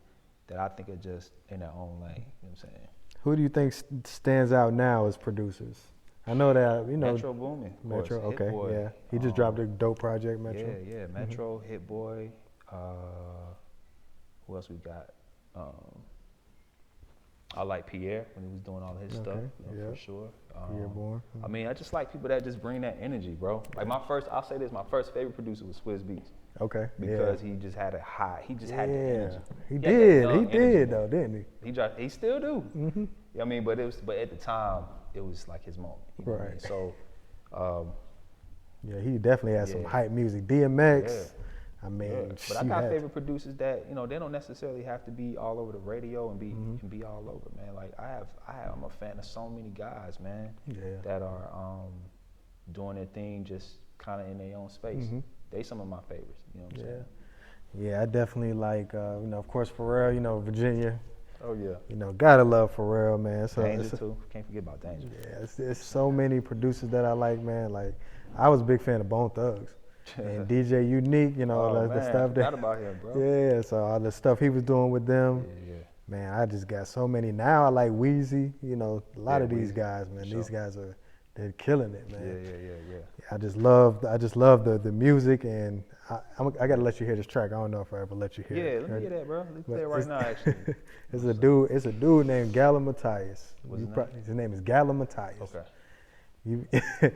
that I think are just in their own lane. You know what I'm saying? Who do you think stands out now as producers? I know that, Metro Boomin. Metro, okay, Hit Boy. yeah. He just dropped a dope project, Metro. Yeah. Metro, Hit Boy. Who else we got? I like Pierre when he was doing all his stuff, for sure. Pierre Bourne. I mean, I just like people that just bring that energy, bro. Like my first favorite producer was Swizz Beatz. Okay. Because he just had he just had the energy. He did though, didn't he? He still do. You know what I mean? But at the time, it was like his moment. You know what I mean? So, yeah, he definitely had some hype music. DMX. Yeah. I mean, but I got favorite producers that they don't necessarily have to be all over the radio and be all over, man. Like I'm a fan of so many guys, man, that are doing their thing just kind of in their own space. They some of my favorites. You know what I'm saying? Yeah, I definitely like, of course, Pharrell. Virginia. Oh yeah. You know, gotta love Pharrell, man. So Danger too. Can't forget about Danger. Yeah, it's so many producers that I like, man. Like, I was a big fan of Bone Thugs and DJ Unique. You know, the stuff forgot about him, bro. Yeah, so all the stuff he was doing with them. Yeah. Man, I just got so many. Now I like Wheezy. You know, a lot of these Weezy, guys, man. sure. These guys they're killing it, man. Yeah. I just love the music, and I gotta let you hear this track. I don't know if I ever let you hear it. Yeah, let me hear that, bro. Let's play it right now, actually. It's a dude named Gala Matthias. His name is Gala Matthias. Okay.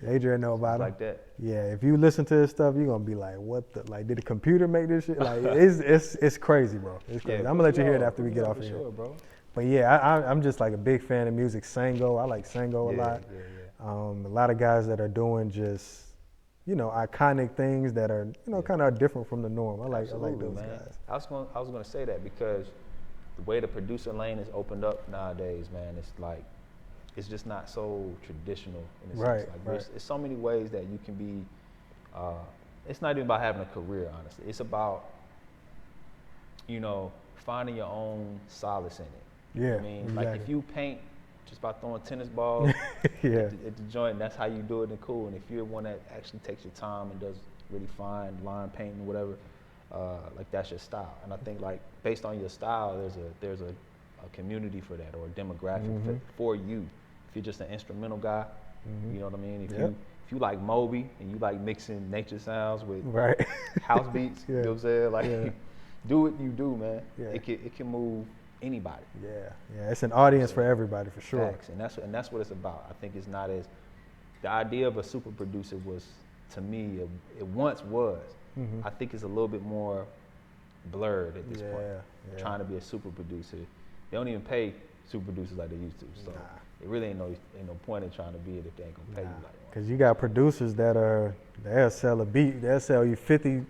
Adrian know about him. Like that. Yeah, if you listen to this stuff, you're gonna be like, what the, like, did the computer make this shit? Like, it's crazy, bro. It's crazy. Yeah, I'm gonna let you hear it after we get off of here. Sure, bro. But yeah, I'm just like a big fan of music. Sango, I like Sango a lot. A lot of guys that are doing just, you know, iconic things that are, you know, kind of different from the norm. I like those guys. I was gonna say that because the way the producer lane is opened up nowadays, man, it's like it's just not so traditional in a sense. Like there's so many ways that you can be. It's not even about having a career, honestly. It's about, you know, finding your own solace in it. Yeah, you know what I mean, exactly. like if you paint just by throwing tennis balls at the joint, that's how you do it, and cool. And if you're one that actually takes your time and does really fine line painting, whatever, like that's your style. And I think like based on your style, there's a community for that or a demographic for you. If you're just an instrumental guy, you know what I mean. If you like Moby and you like mixing nature sounds with house beats, you know what I'm saying? Like do what you do, man. Yeah. It can move anybody. Yeah, it's an audience for everybody, for sure. Facts. And that's what it's about. I think it's not as the idea of a super producer was, to me, it once was. I think it's a little bit more blurred at this point. Trying to be a super producer, they don't even pay super producers like they used to. So it really ain't no point in trying to be it if they ain't gonna pay you like one. Because you got producers they'll sell a beat, they'll sell you 50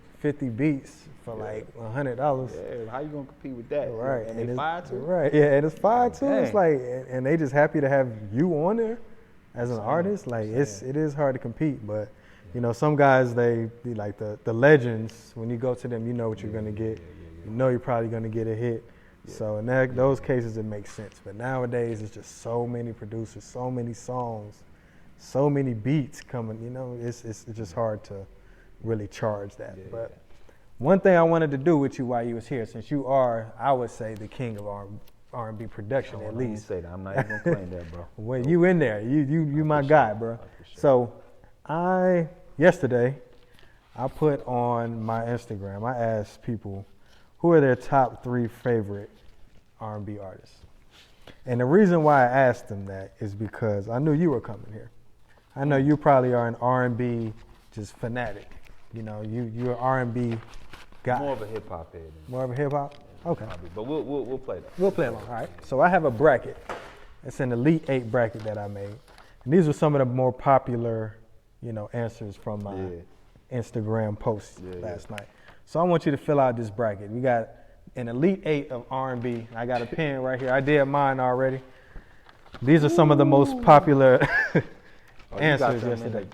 beats for like $100. Yeah, how you gonna compete with that? Right, and they fire too. Right, yeah, and it's fire too. It's like, and they just happy to have you on there as an artist. Like it is hard to compete, but you know, some guys they like the legends. When you go to them, you know what you're gonna get. You know you're probably gonna get a hit. So in those cases, it makes sense. But nowadays, it's just so many producers, so many songs, so many beats coming. You know, it's just hard to really charge that. But one thing I wanted to do with you while you was here, since you are, I would say, the king of R&B production, at least. Say that. I'm not even gonna claim that, bro. Well, you in there. You my guy, bro. So yesterday, I put on my Instagram, I asked people who are their top 3 favorite R&B artists. And the reason why I asked them that is because I knew you were coming here. I know you probably are an R&B just fanatic. You know, you're an R&B guy. More of a hip hop head. More of a hip hop? Okay. But we'll play that. We'll play along, all right. So I have a bracket. It's an Elite 8 bracket that I made. And these are some of the more popular, you know, answers from my Instagram post last night. So I want you to fill out this bracket. We got an Elite 8 of R&B. I got a pen right here. I did mine already. These are some of the most popular answers yesterday.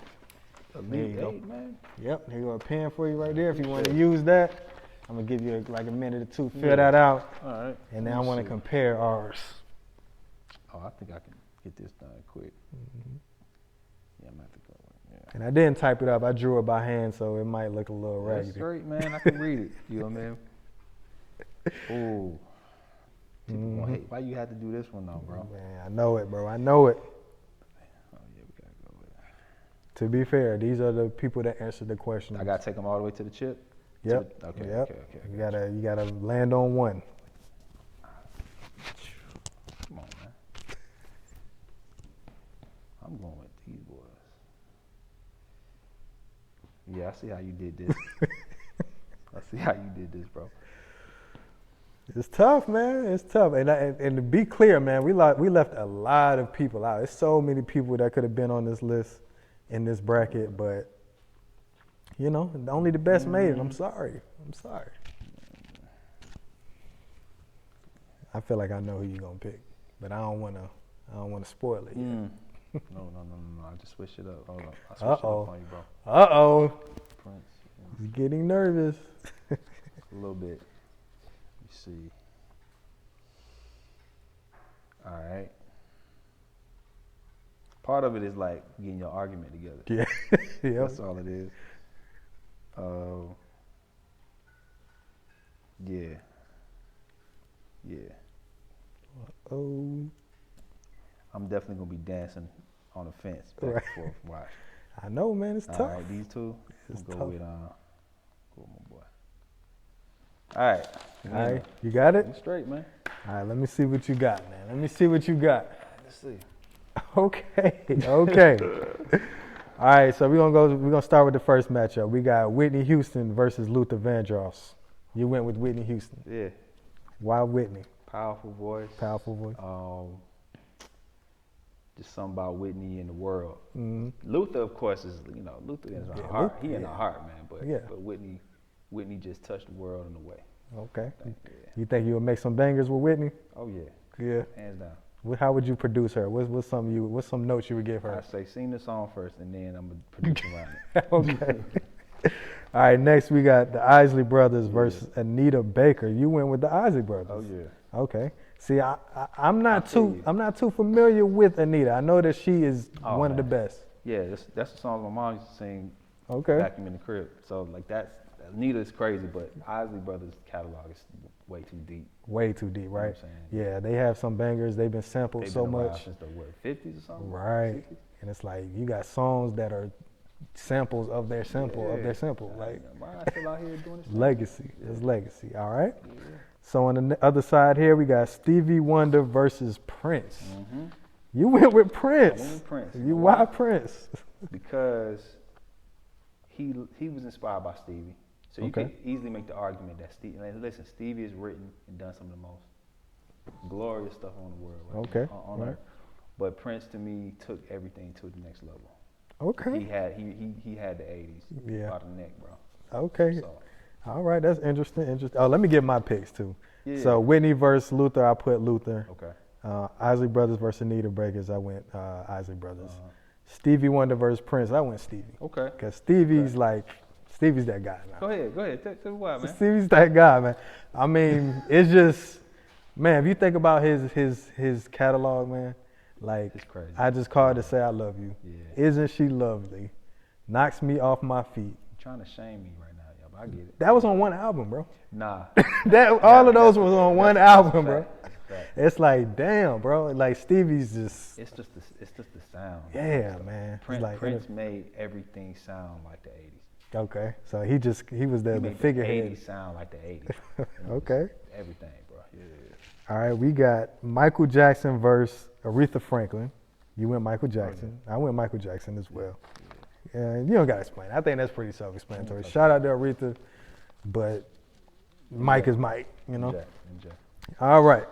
Elite 8, man. Yep, here you go, a pen for you right there. If you want to use that, I'm going to give you like a minute or two. Fill that out. All right. And then I want to compare ours. Oh, I think I can get this done quick. Yeah, I'm going to have to go. Yeah. And I didn't type it up. I drew it by hand, so it might look a little raggedy. That's great, man. I can read it. You know what I mean? Ooh. People gonna hate. Why you had to do this one though, bro? Man, I know it, bro. I know it. Oh yeah, we gotta go with it. To be fair, these are the people that answered the question. I gotta take them all the way to the chip. Yep. Okay. You gotta land on one. Come on, man. I'm going with these boys. Yeah, I see how you did this. I see how you did this, bro. It's tough, man. It's tough. And to be clear, man, we left a lot of people out. There's so many people that could have been on this list in this bracket, but you know, only the best made it. I'm sorry. I feel like I know who you're gonna pick, but I don't wanna spoil it yet. No. I just switch it up. Hold on. I switch it up on you, bro. Uh-oh. Prince. He's getting nervous. A little bit. Let me see. All right. Part of it is like getting your argument together. Yeah. Yeah. That's all it is. Yeah. Yeah. Oh. I'm definitely gonna be dancing on the fence back Right. and forth. Watch. I know, man. It's tough. All right, these two. It's Go tough. with my boy. All right. All right. You got it? You straight, man. All right. Let me see what you got, man. Let me see what you got. Let's see. Okay. Okay. All right. So we're gonna start with the first matchup. We got Whitney Houston versus Luther Vandross. You went with Whitney Houston. Yeah. Why Whitney? Powerful voice. Powerful voice. Just something about Whitney in the world. Mm-hmm. Luther, of course, is Luther in our heart. Luther, He in our heart, man. But Yeah. but Whitney just touched the world in a way. Okay. Yeah. You think you'll make some bangers with Whitney? Oh yeah. Yeah. Hands down. How would you produce her? What's some notes you would give her? I say sing the song first, and then I'm gonna produce around it. Okay. All right. Next we got the Isley Brothers versus Anita Baker. You went with the Isley Brothers. Oh yeah. Okay. See, I'm not too familiar with Anita. I know that she is one of the best. Yeah, that's the song my mom used to sing. Okay. Vacuum in the crib. So like Anita is crazy, but Isley Brothers catalog is way too deep. Way too deep, right? You know what I'm saying? Yeah, they have some bangers. They've been sampled They've so been around much. since the 50s or something. Right. 60s? And it's like you got songs that are samples of their sample of their sample. Like Mariah's still out here doing this. legacy. Yeah. It's legacy. All right. Yeah. So on the other side here, we got Stevie Wonder versus Prince. Mm-hmm. You went with Prince. I went with Prince. Why Prince? Because he was inspired by Stevie. So you Okay. could easily make the argument that Stevie. Listen, Stevie has written and done some of the most glorious stuff on the world. Right? Okay. On Right. earth. But Prince to me took everything to the next level. Okay. He had the 80s. Yeah. By the neck, bro. Okay. So, All right. That's interesting. Oh, let me get my picks too. yeah. So Whitney versus Luther, I put Luther. Okay. Isley Brothers versus Anita Bakers, I went Isley Brothers. Stevie Wonder versus Prince, I went Stevie. Okay. Because Stevie's that guy, man. Go ahead. Tell me why, man. Stevie's that guy, man. I mean, it's just, man, if you think about his catalog, man, like, It's crazy. I just called to say I love you. Yeah. Isn't she lovely? Knocks me off my feet. You're trying to shame me right now, yo, but I get it. That was on one album, bro. Nah. All of those was on one album, bro. That's a fact. It's like, damn, bro. Like Stevie's just, It's just the sound. yeah, man. It's like, Prince made everything sound like the 80s. okay, so he was He the made figurehead. the 80s sound like the 80s. Okay. Everything, bro. Yeah. All right, we got Michael Jackson versus Aretha Franklin. You went Michael Jackson. I went Michael Jackson as well. And you don't got to explain. I think that's pretty self-explanatory. Shout out to Aretha, but Mike is Mike, you know? MJ. All right.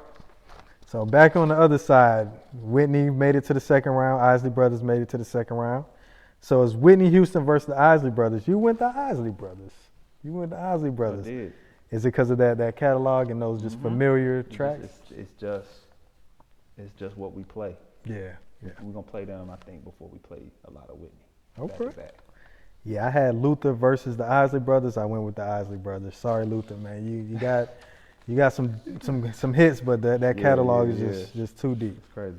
So back on the other side, Whitney made it to the second round. Isley Brothers made it to the second round. So it's Whitney Houston versus the Isley Brothers. You went the Isley Brothers. I did. Is it because of that catalog and those just familiar tracks? It's just what we play. Yeah. We're gonna play them, I think, before we play a lot of Whitney. Okay. Back to back. Yeah, I had Luther versus the Isley Brothers. I went with the Isley Brothers. Sorry, Luther, man. You got some hits, but that catalog is just too deep. It's crazy.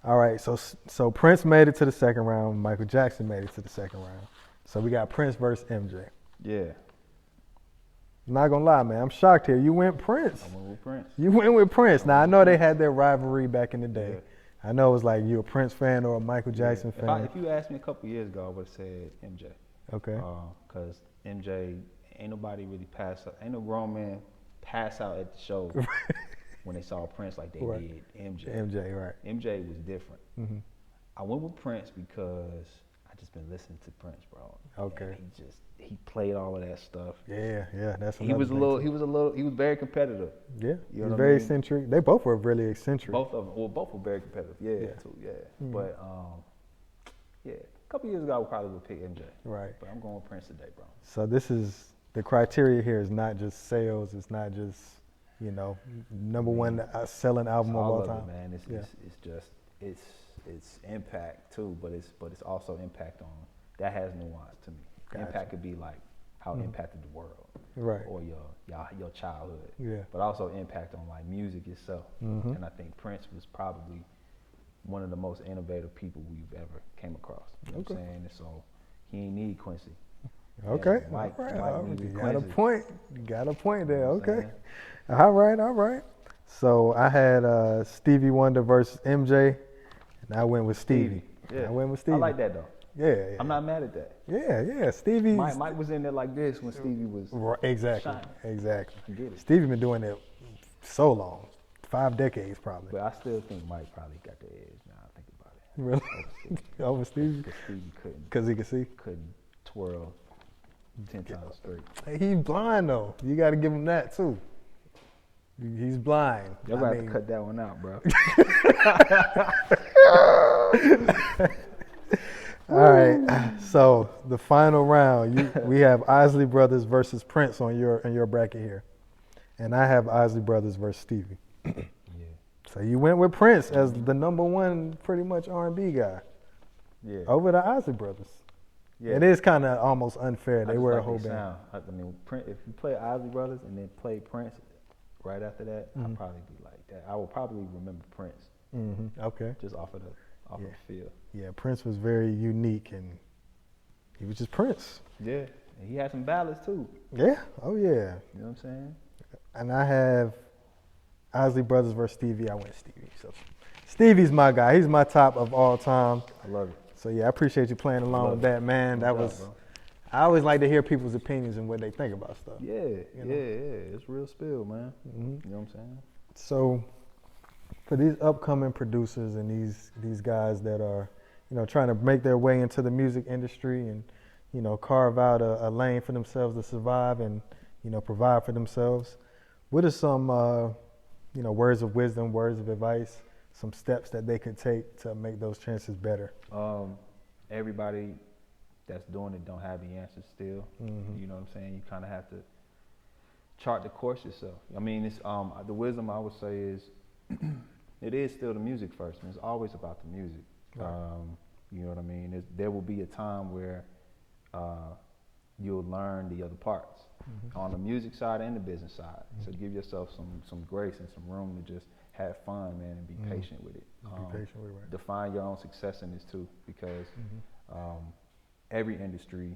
All right, so Prince made it to the second round. Michael Jackson made it to the second round. So we got Prince versus MJ. Yeah. Not gonna lie, man. I'm shocked here. You went Prince. I went with Prince. You went with Prince. Now I know they had their rivalry back in the day. Yeah. I know it was like you a Prince fan or a Michael Jackson fan. If you asked me a couple years ago, I would have said MJ. Okay. Because MJ, ain't nobody really ain't no grown man pass out at the show when they saw Prince like they did MJ. MJ, right. MJ was different. Mm-hmm. I went with Prince because I just been listening to Prince, bro. Okay. And he played all of that stuff. Yeah, that's He was very competitive. Yeah, You know he's what I very mean? eccentric. They both were really eccentric. Both were very competitive. Yeah. Too, yeah. Mm-hmm. But a couple years ago I would probably would pick MJ. Right. But I'm going with Prince today, bro. So this is the criteria here is not just sales. It's not just number one selling album of all time. It, man. It's impact too, but it's also impact on that has nuance to me. Gotcha. Impact could be like how it impacted the world, right, or your childhood, yeah, but also impact on like music itself. And I think Prince was probably one of the most innovative people we've ever came across. You know what I'm saying? And so he ain't need Quincy. Okay, Mike, all right. Mike needed You Quincy. got a point. You got a point there. You know what I'm Okay. saying? All right, all right. So I had Stevie Wonder versus MJ, and I went with Stevie. Yeah. I went with Stevie. I like that though. Yeah. I'm not mad at that. Yeah. Stevie. Mike was in there like this when Stevie was Exactly. shining. Exactly. I get it. Stevie been doing it so long, 5 decades probably. But I still think Mike probably got the edge now. I think about it. Really? Over Stevie? Because Stevie couldn't. Because he could see. Couldn't twirl 10 times straight. Hey, he's blind though. You got to give him that too. He's blind. Y'all gonna have to cut that one out, bro. All right. So the final round, we have Isley Brothers versus Prince in your bracket here, and I have Isley Brothers versus Stevie. Yeah. So you went with Prince as the number one, pretty much R&B guy. Yeah. Over the Isley Brothers. Yeah. It is kind of almost unfair. They were a whole band. Sound. I mean, Prince, if you play Isley Brothers and then play Prince right after that, I'd probably be like that. I will probably remember Prince. Okay. Just off of the feel. Yeah, Prince was very unique, and he was just Prince. Yeah, and he had some ballads too. Yeah. Oh yeah. You know what I'm saying? And I have Isley Brothers versus Stevie. I went Stevie. So Stevie's my guy. He's my top of all time. I love it. So yeah, I appreciate you playing along with that, man. That was. Bro. I always like to hear people's opinions and what they think about stuff. Yeah, it's real spill, man. You know what I'm saying? So, for these upcoming producers and these guys that are, trying to make their way into the music industry and, carve out a lane for themselves to survive and, provide for themselves, what are some, words of wisdom, words of advice, some steps that they could take to make those chances better? Everybody that's doing it don't have the answers still. You know what I'm saying? You kind of have to chart the course yourself. I mean, it's the wisdom I would say is it is still the music first, and it's always about the music. Right. You know what I mean? There will be a time where you'll learn the other parts on the music side and the business side. So give yourself some grace and some room to just have fun, man, and be patient with it. Be patient with it, right. Define your own success in this too, because every industry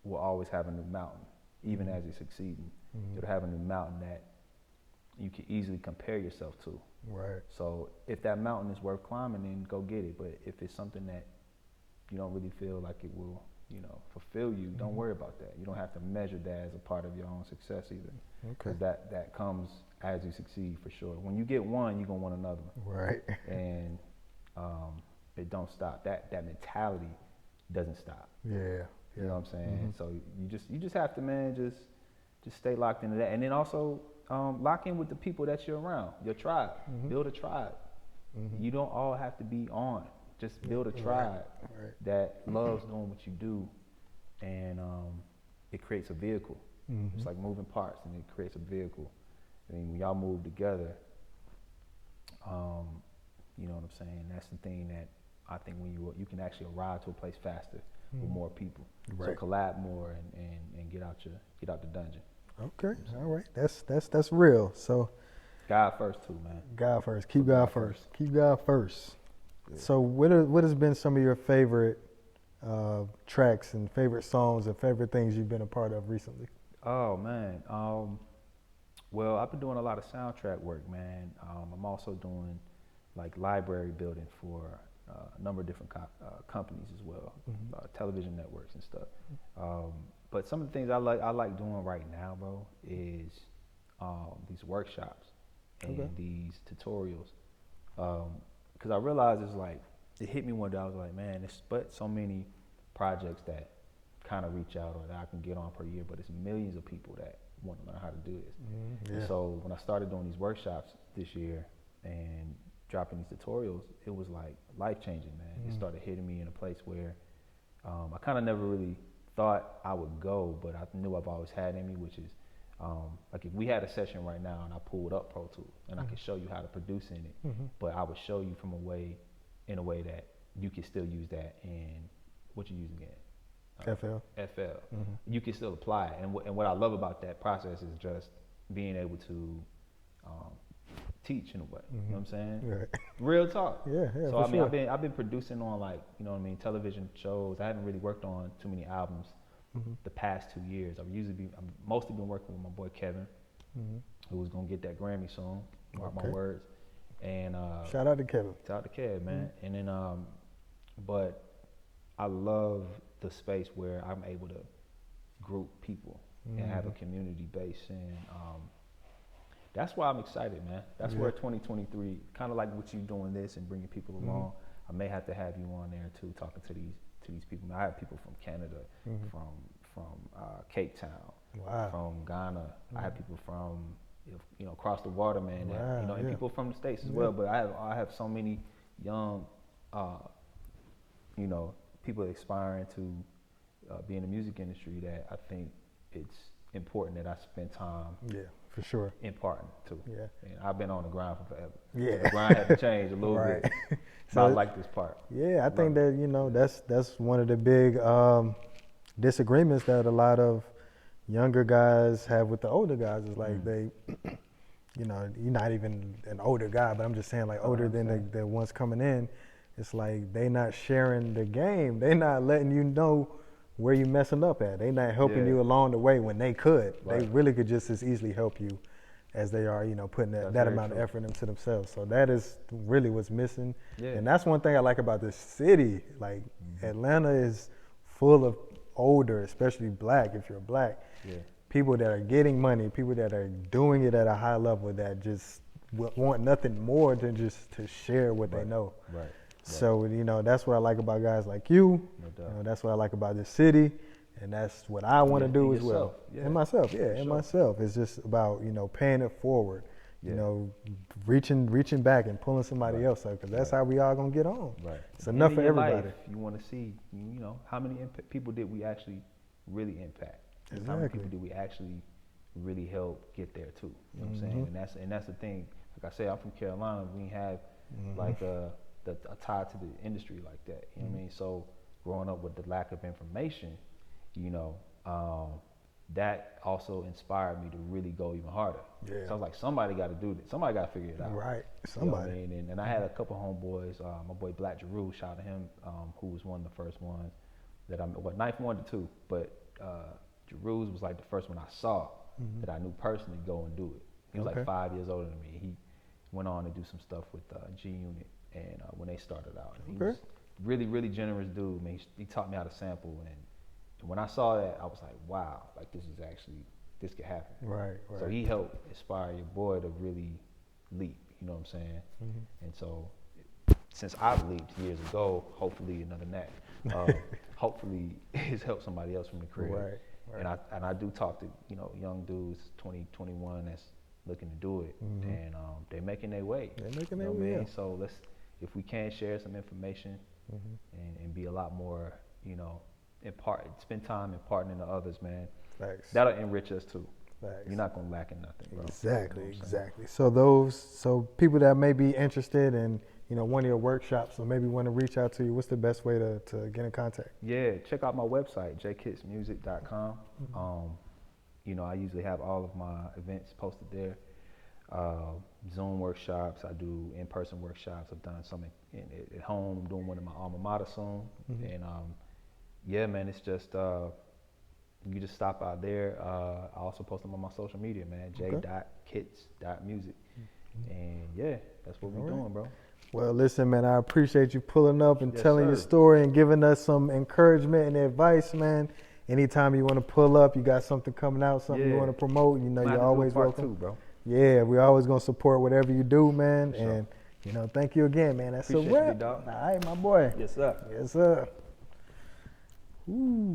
will always have a new mountain, even as it's succeeding. It'll have a new mountain that you can easily compare yourself to. Right. So if that mountain is worth climbing, then go get it. But if it's something that you don't really feel like it will, fulfill you, don't worry about that. You don't have to measure that as a part of your own success either. Because that comes as you succeed for sure. When you get one, you're gonna want another one. Right. And it don't stop. That mentality doesn't stop. Yeah. You know what I'm saying? So you just have to, man, just stay locked into that. And then also lock in with the people that you're around, your tribe. Build a tribe. You don't all have to be on. Just build a tribe that loves doing what you do, and it creates a vehicle. It's like moving parts, and it creates a vehicle. I mean, when y'all move together, you know what I'm saying? That's the thing that I think when you can actually arrive to a place faster with more people. Right. So collab more and get out the dungeon. Okay, all right. That's real. So God first too, man. God first. Keep God first. Keep God first. Yeah. So what has been some of your favorite tracks and favorite songs and favorite things you've been a part of recently? Oh man. Well, I've been doing a lot of soundtrack work, man. I'm also doing like library building for a number of different companies as well, television networks and stuff. But some of the things I like doing right now, bro, is these workshops and these tutorials. Because I realized it hit me one day. I was like, man, it's but so many projects that kind of reach out or that I can get on per year, but it's millions of people that want to learn how to do this. And so when I started doing these workshops this year and dropping these tutorials, it was like life-changing, man. It started hitting me in a place where I kind of never really thought I would go, but I knew I've always had in me, which is like if we had a session right now and I pulled up Pro Tools and I could show you how to produce in it, but I would show you in a way that you could still use that in what you're using it. FL. You can still apply it. And what I love about that process is just being able to teach in a way. You know what I'm saying? Right. Real talk. Yeah. So I mean, sure. I've been producing on, like, you know what I mean, television shows. I haven't really worked on too many albums the past 2 years. I've mostly been working with my boy Kevin, who was gonna get that Grammy soon. Mark my words. And shout out to Kevin. Shout out to Kev, man. And then but I love the space where I'm able to group people and have a community base, and that's why I'm excited, man. That's where 2023, kind of like what you doing this and bringing people along. I may have to have you on there too, talking to these people. I have people from Canada, from Cape Town, from Ghana. I have people from across the water, man. Wow, and people from the States as well. But I have so many young, people aspiring to be in the music industry that I think it's important that I spend time. Yeah, for sure. Imparting too. Yeah. And I've been on the grind for forever. Yeah. So the grind had to change a little bit. So I like this part. Yeah, I think that that's one of the big disagreements that a lot of younger guys have with the older guys. Is like they, you're not even an older guy, but I'm just saying, like, older than the ones coming in. It's like they not sharing the game. They not letting you know where you messing up at. They not helping you along the way when they could. Right. They really could just as easily help you as they are, putting that amount of effort into themselves. So that is really what's missing. Yeah. And that's one thing I like about this city. Like, Atlanta is full of older, especially black, if you're black, people that are getting money, people that are doing it at a high level that just want nothing more than just to share what they know. Right. So, that's what I like about guys like you. No, that's what I like about this city. And that's what I want to do as well. Yeah. And myself, myself. It's just about, paying it forward, reaching back and pulling somebody else up, because that's how we all going to get on. Right. It's enough for everybody. Life, you want to see, how many people did we actually really impact? Exactly. How many people did we actually really help get there too? You know what I'm saying? And that's the thing. Like I said, I'm from Carolina. We have like a tie to the industry like that. You know what I mean? So growing up with the lack of information, that also inspired me to really go even harder. Yeah. So I was like, somebody got to do this. Somebody got to figure it out. Right. Somebody. You know what I mean? And I had a couple homeboys. My boy Black Jeru, shout out to him, who was one of the first ones that ninth one to two. But Jeru's was like the first one I saw that I knew personally go and do it. He was like 5 years older than me. He went on to do some stuff with G Unit, and when they started out, he was really, really generous dude. Man, he taught me how to sample, and when I saw that, I was like, wow, like this could happen. Right. So he helped inspire your boy to really leap. You know what I'm saying? And so, since I've leaped years ago, hopefully another neck. Hopefully it's helped somebody else from the crib. Right. And I do talk to young dudes, 20, 21, that's looking to do it, and they're making their way. They're making their way. So if we can share some information and be a lot more, spend time imparting into others, man. Thanks. That'll enrich us too. Thanks. You're not gonna lack in nothing, bro. Exactly. So people that may be interested in one of your workshops, or maybe want to reach out to you, what's the best way to get in contact? Yeah, check out my website, j.kits.music.com. I usually have all of my events posted there. Zoom workshops, I do in-person workshops. I've done some at home. I'm doing one in my alma mater soon. And man, it's just, you just stop out there. I also post them on my social media, man, j.kits.music. And that's what we're doing, bro. Well, listen, man, I appreciate you pulling up and telling your story and giving us some encouragement and advice, man. Anytime you want to pull up, you got something coming out, something you want to promote, you're always welcome. Too, bro. Yeah, we're always going to support whatever you do, man. Sure. And, thank you again, man. That's a wrap. All right, my boy. Yes, sir. Yes, sir. Ooh.